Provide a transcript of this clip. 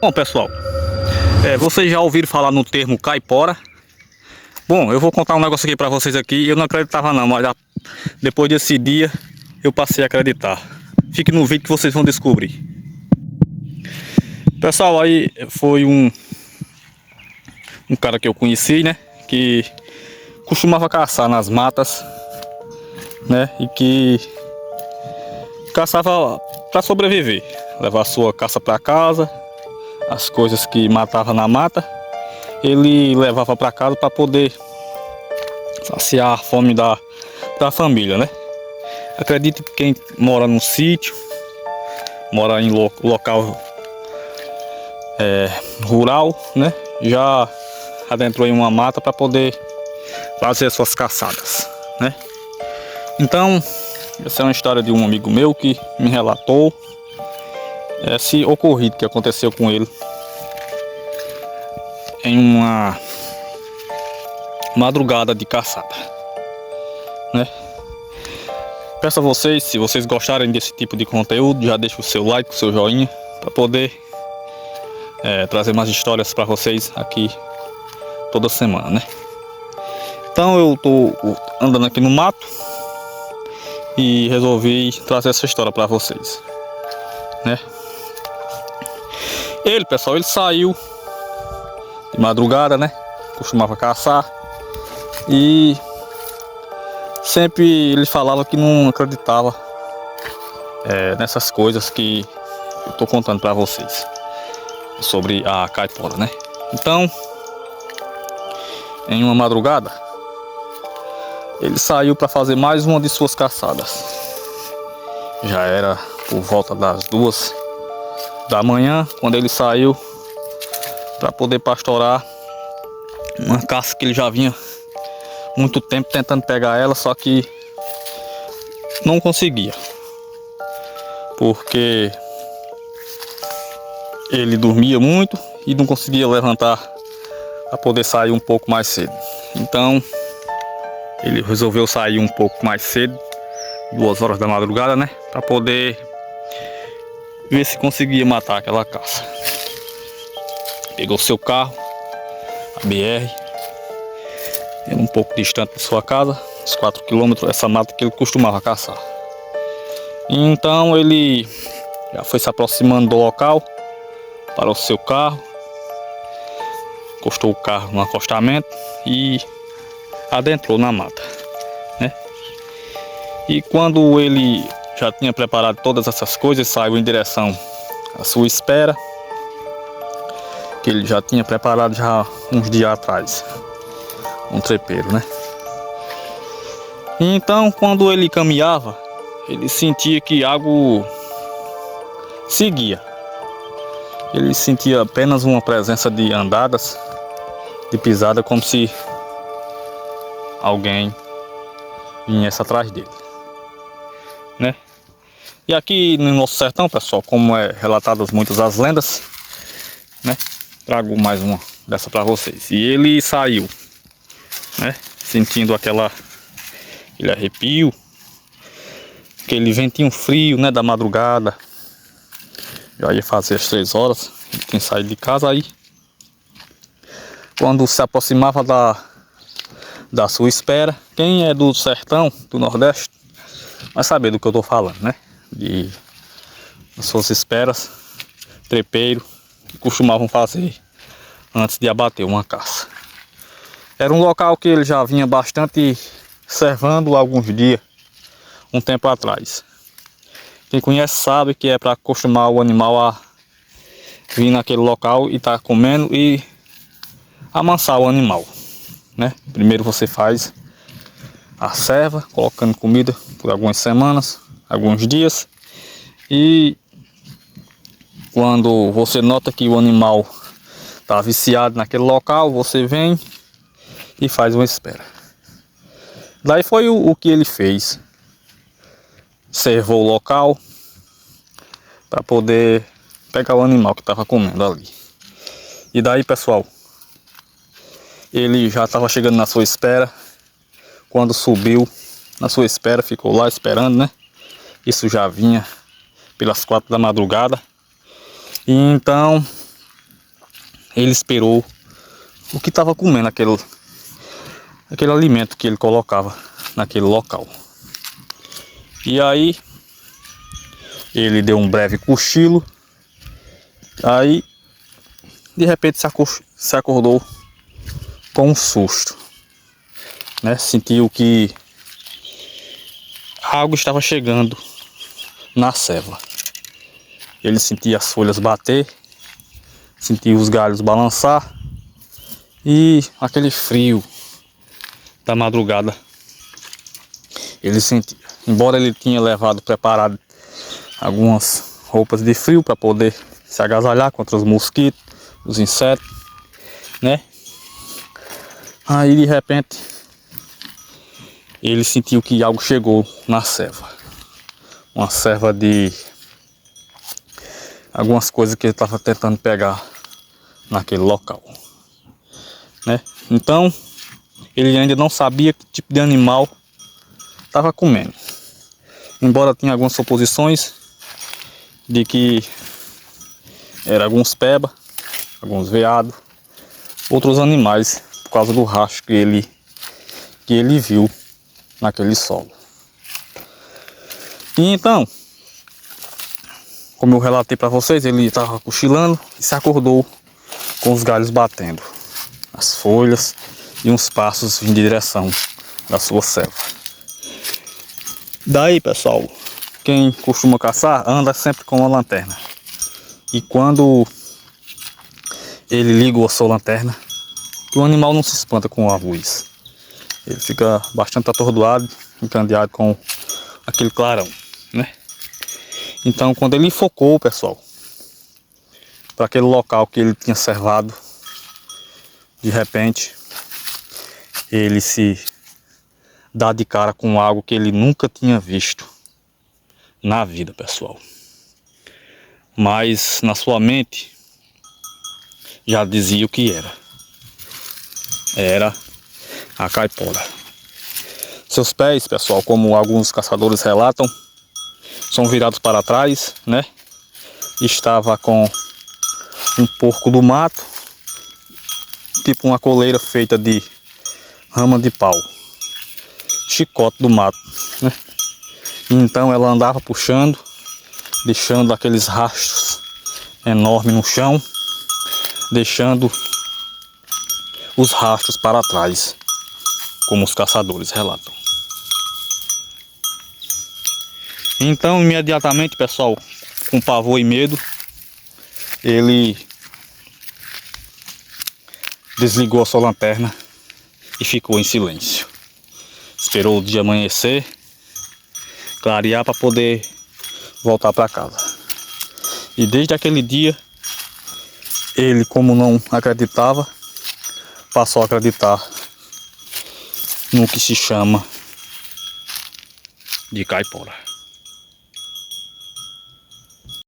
Bom, pessoal, vocês já ouviram falar no termo caipora? Bom, eu vou contar um negócio aqui pra vocês aqui. Eu não acreditava não, mas depois desse dia eu passei a acreditar. Fique no vídeo que vocês vão descobrir. Pessoal, aí foi um cara que eu conheci, né? Que costumava caçar nas matas, né? E que caçava para sobreviver. Levar a sua caça para casa, as coisas que matava na mata, ele levava para casa para poder saciar a fome da família, né? Acredito que quem mora num sítio, mora em local rural, né? Já adentrou em uma mata para poder fazer suas caçadas, né? Então, essa é uma história de um amigo meu que me relatou esse ocorrido que aconteceu com ele em uma madrugada de caçada, né? Peço a vocês, se vocês gostarem desse tipo de conteúdo, já deixa o seu like, o seu joinha, para poder trazer mais histórias para vocês aqui toda semana, né? Então eu tô andando aqui no mato e resolvi trazer essa história para vocês, né? Pessoal, ele saiu de madrugada, né? Costumava caçar e sempre ele falava que não acreditava nessas coisas que eu tô contando para vocês sobre a caipora, né? Então, em uma madrugada, ele saiu para fazer mais uma de suas caçadas. Já era por volta das 2 da manhã quando ele saiu para poder pastorar uma caça que ele já vinha muito tempo tentando pegar ela, só que não conseguia, porque ele dormia muito e não conseguia levantar para poder sair um pouco mais cedo. Então ele resolveu sair um pouco mais cedo, 2 horas da madrugada, né, para poder ver se conseguia matar aquela caça. Pegou seu carro, a BR, um pouco distante de sua casa, uns 4 quilômetros, essa mata que ele costumava caçar. Então ele já foi se aproximando do local, parou o seu carro, encostou o carro no acostamento e adentrou na mata, né? E quando ele já tinha preparado todas essas coisas, saiu em direção à sua espera, que ele já tinha preparado já uns dias atrás, um trepeiro, né? E então, quando ele caminhava, ele sentia que algo seguia. Ele sentia apenas uma presença de andadas, de pisada, como se alguém viesse atrás dele, né? E aqui no nosso sertão, pessoal, como é relatadas muitas as lendas, né? Trago mais uma dessa para vocês. E ele saiu, né? Sentindo aquele arrepio, aquele ventinho frio, né? Da madrugada. Já ia fazer as 3 horas. Ele tinha saído de casa aí. Quando se aproximava da sua espera, quem é do sertão, do Nordeste, vai saber do que eu tô falando, né? Das suas esperas, trepeiro, que costumavam fazer antes de abater uma caça. Era um local que ele já vinha bastante servando há alguns dias, um tempo atrás. Quem conhece sabe que é para acostumar o animal a vir naquele local e estar comendo e amansar o animal, né? Primeiro você faz a serva, colocando comida por algumas semanas, alguns dias, e quando você nota que o animal está viciado naquele local, você vem e faz uma espera. Daí foi o que ele fez. Servou o local para poder pegar o animal que estava comendo ali. E daí, pessoal, ele já estava chegando na sua espera. Quando subiu na sua espera, ficou lá esperando, né? Isso já vinha pelas 4 da madrugada. E então ele esperou o que estava comendo, aquele alimento que ele colocava naquele local. E aí ele deu um breve cochilo. Aí de repente se acordou com um susto, né? Sentiu que algo estava chegando na ceva. Ele sentia as folhas bater, sentia os galhos balançar e aquele frio da madrugada ele sentia. Embora ele tinha preparado algumas roupas de frio para poder se agasalhar contra os mosquitos, os insetos, né? Aí de repente ele sentiu que algo chegou na ceva. Uma ceva de algumas coisas que ele estava tentando pegar naquele local, né? Então ele ainda não sabia que tipo de animal estava comendo, embora tinha algumas suposições de que era alguns peba, alguns veados, outros animais, por causa do rastro que ele viu naquele solo. E então, como eu relatei para vocês, ele estava cochilando e se acordou com os galhos batendo, as folhas e uns passos em direção da sua selva. Daí, pessoal, quem costuma caçar anda sempre com uma lanterna. E quando ele ligou a sua lanterna, o animal não se espanta com a luz. Ele fica bastante atordoado, encandeado com aquele clarão, né? Então, quando ele focou, pessoal, para aquele local que ele tinha cercado, de repente, ele se dá de cara com algo que ele nunca tinha visto na vida, pessoal. Mas na sua mente já dizia o que era. Era a caipora. Seus pés, pessoal, como alguns caçadores relatam, são virados para trás, né? Estava com um porco do mato, tipo uma coleira feita de rama de pau, chicote do mato, né? Então ela andava puxando, deixando aqueles rastros enormes no chão, deixando os rastros para trás, como os caçadores relatam. Então, imediatamente, pessoal, com pavor e medo, ele desligou a sua lanterna e ficou em silêncio. Esperou o dia amanhecer, clarear para poder voltar para casa. E desde aquele dia, ele, como não acreditava, passou a acreditar no que se chama de caipora.